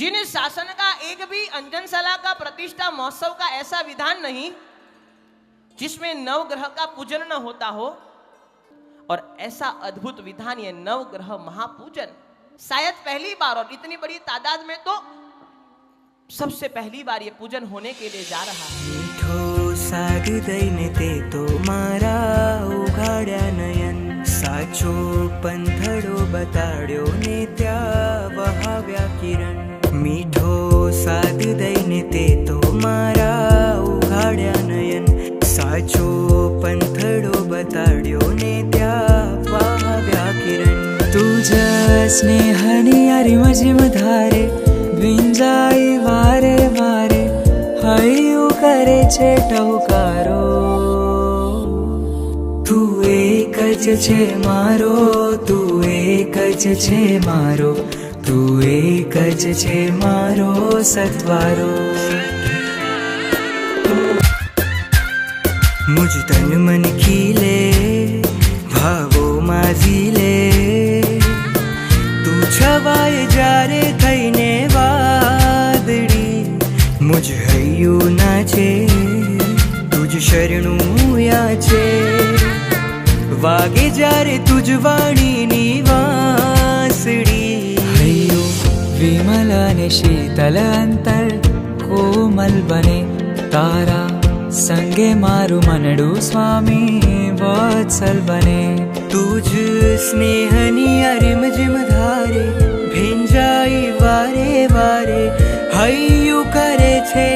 जिन शासन का एक भी अंजनशाला का प्रतिष्ठा महोत्सव का ऐसा विधान नहीं जिसमें नवग्रह का पूजन न होता हो, और ऐसा अद्भुत विधान ये नवग्रह महापूजन शायद पहली बार, और इतनी बड़ी तादाद में तो सबसे पहली बार ये पूजन होने के लिए जा रहा है। मीठो सादु दईने ते तो मारा उघाड्या नयन, साचो पंथड़ो बताड्यो ने त्या वहाव्या किरण। मीठो सादु दईने ते तो मारा उघाड्या नयन, साचो पंथड़ो बताड्यो ने त्या वहाव्या किरण। तुझ्या स्नेहाने अरिमझिम धारे विंजाई वारे वारे, हळियू करे छे टहुकारो। तू एक ज छे मारो, तू एक ज छे मारो, तू एक ज छे मारो सत्वारो। मुझ तन मन खीले भावो माझीले, तू छवाय जारे थईने वादड़ी। मुझ हयू नाचे तुझ शरणू याचे, वागे जारे तुझ वाणीनी वांसड़ी। हयू विमल ने शीतल अंतर कोमल बने, तारा संगे मारू मनडू स्वामी वत्सल बने। तुझ स्नेहनी अरिमझिम धारे भिंजाई वारे वारे, हयू करे छे